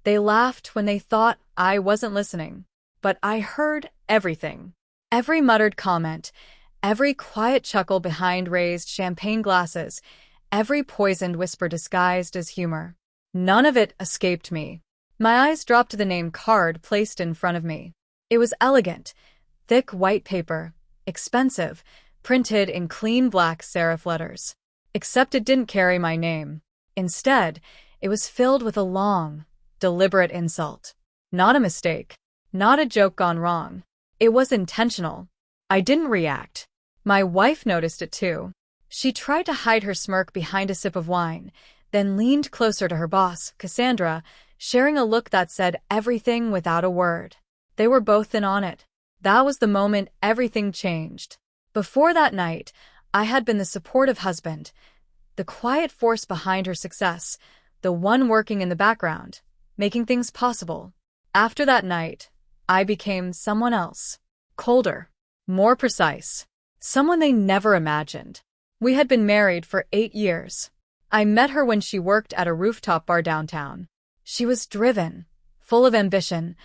They laughed when they thought I wasn't listening. But I heard everything. Every muttered comment, every quiet chuckle behind raised champagne glasses, every poisoned whisper disguised as humor. None of it escaped me. My eyes dropped to the name card placed in front of me. It was elegant, thick white paper, expensive, printed in clean black serif letters. Except it didn't carry my name. Instead, it was filled with a long, deliberate insult. Not a mistake. Not a joke gone wrong. It was intentional. I didn't react. My wife noticed it too. She tried to hide her smirk behind a sip of wine, then leaned closer to her boss, Cassandra, sharing a look that said everything without a word. They were both in on it. That was the moment everything changed. Before that night, I had been the supportive husband, the quiet force behind her success, the one working in the background, making things possible. After that night, I became someone else. Colder. More precise. Someone they never imagined. We had been married for 8 years. I met her when she worked at a rooftop bar downtown. She was driven, full of ambition,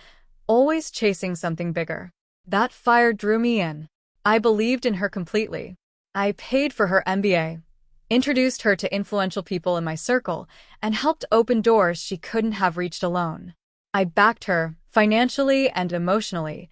always chasing something bigger. That fire drew me in. I believed in her completely. I paid for her MBA, introduced her to influential people in my circle, and helped open doors she couldn't have reached alone. I backed her, financially and emotionally,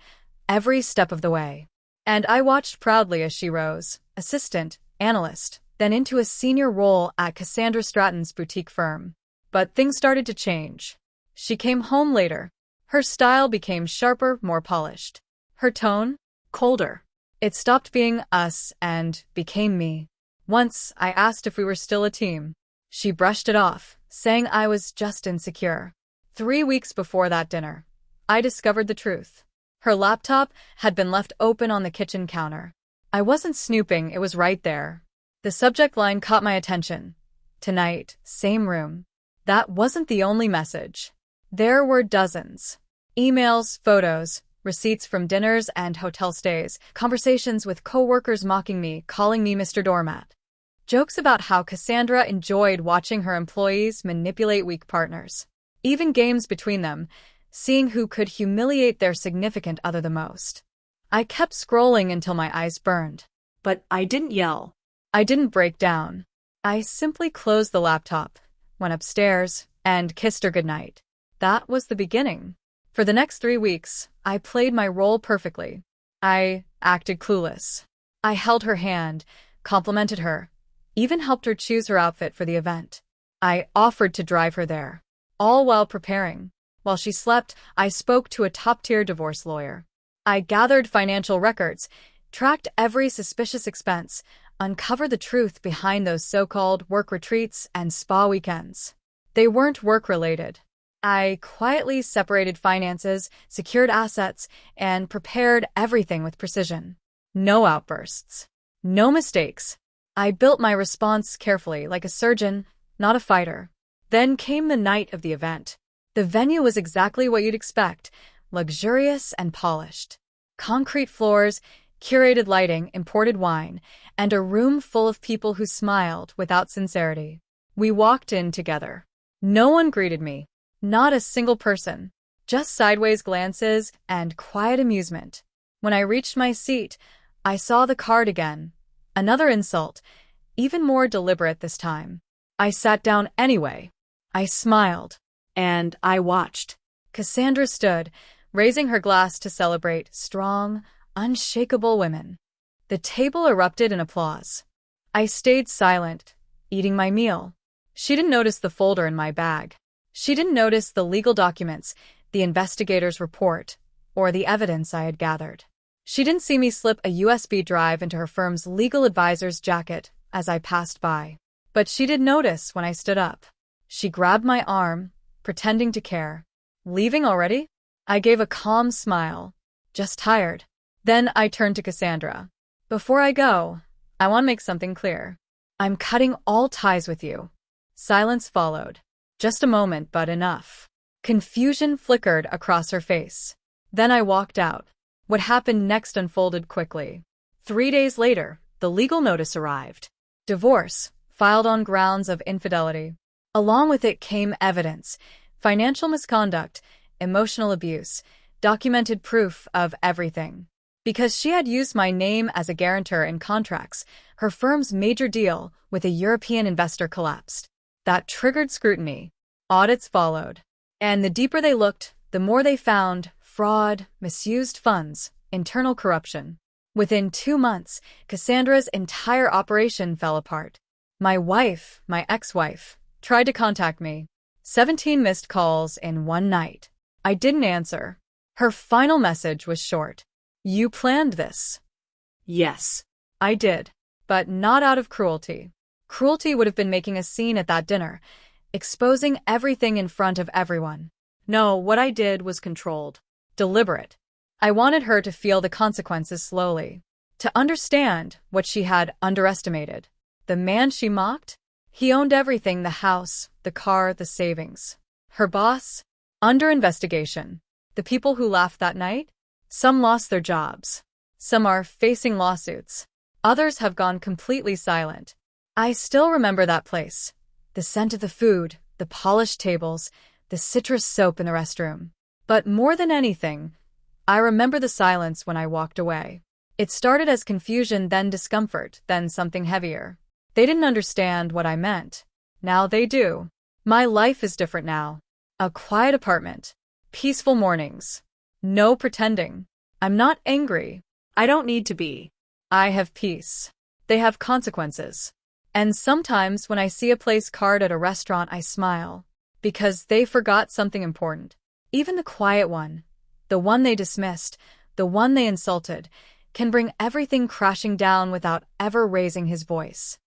every step of the way. And I watched proudly as she rose, assistant, analyst, then into a senior role at Cassandra Stratton's boutique firm. But things started to change. She came home later. Her style became sharper, more polished. Her tone, colder. It stopped being us and became me. Once, I asked if we were still a team. She brushed it off, saying I was just insecure. 3 weeks before that dinner, I discovered the truth. Her laptop had been left open on the kitchen counter. I wasn't snooping, it was right there. The subject line caught my attention. Tonight, same room. That wasn't the only message. There were dozens. Emails, photos, receipts from dinners and hotel stays, conversations with coworkers mocking me, calling me Mr. Doormat. Jokes about how Cassandra enjoyed watching her employees manipulate weak partners. Even games between them, seeing who could humiliate their significant other the most. I kept scrolling until my eyes burned. But I didn't yell. I didn't break down. I simply closed the laptop, went upstairs, and kissed her goodnight. That was the beginning. For the next 3 weeks, I played my role perfectly. I acted clueless. I held her hand, complimented her, even helped her choose her outfit for the event. I offered to drive her there, all while preparing. While she slept, I spoke to a top-tier divorce lawyer. I gathered financial records, tracked every suspicious expense, uncovered the truth behind those so-called work retreats and spa weekends. They weren't work-related. I quietly separated finances, secured assets, and prepared everything with precision. No outbursts. No mistakes. I built my response carefully, like a surgeon, not a fighter. Then came the night of the event. The venue was exactly what you'd expect, luxurious and polished. Concrete floors, curated lighting, imported wine, and a room full of people who smiled without sincerity. We walked in together. No one greeted me. Not a single person. Just sideways glances and quiet amusement. When I reached my seat, I saw the card again. Another insult, even more deliberate this time. I sat down anyway. I smiled. And I watched. Cassandra stood, raising her glass to celebrate strong, unshakable women. The table erupted in applause. I stayed silent, eating my meal. She didn't notice the folder in my bag. She didn't notice the legal documents, the investigator's report, or the evidence I had gathered. She didn't see me slip a USB drive into her firm's legal advisor's jacket as I passed by. But she did notice when I stood up. She grabbed my arm, pretending to care. Leaving already? I gave a calm smile. Just tired. Then I turned to Cassandra. Before I go, I want to make something clear. I'm cutting all ties with you. Silence followed. Just a moment, but enough. Confusion flickered across her face. Then I walked out. What happened next unfolded quickly. 3 days later, the legal notice arrived. Divorce, filed on grounds of infidelity. Along with it came evidence, Financial misconduct, emotional abuse, documented proof of everything. Because she had used my name as a guarantor in contracts, her firm's major deal with a European investor collapsed. That triggered scrutiny. Audits followed. And the deeper they looked, the more they found fraud, misused funds, internal corruption. Within 2 months, Cassandra's entire operation fell apart. My ex-wife, tried to contact me. 17 missed calls in one night. I didn't answer. Her final message was short. You planned this. Yes, I did, but not out of cruelty. Cruelty would have been making a scene at that dinner, exposing everything in front of everyone. No, what I did was controlled, deliberate. I wanted her to feel the consequences slowly, to understand what she had underestimated. The man she mocked? He owned everything, the house, the car, the savings. Her boss? Under investigation. The people who laughed that night? Some lost their jobs. Some are facing lawsuits. Others have gone completely silent. I still remember that place. The scent of the food, the polished tables, the citrus soap in the restroom. But more than anything, I remember the silence when I walked away. It started as confusion, then discomfort, then something heavier. They didn't understand what I meant. Now they do. My life is different now. A quiet apartment. Peaceful mornings. No pretending. I'm not angry. I don't need to be. I have peace. They have consequences. And sometimes when I see a place card at a restaurant, I smile. Because they forgot something important. Even the quiet one, the one they dismissed, the one they insulted, can bring everything crashing down without ever raising his voice.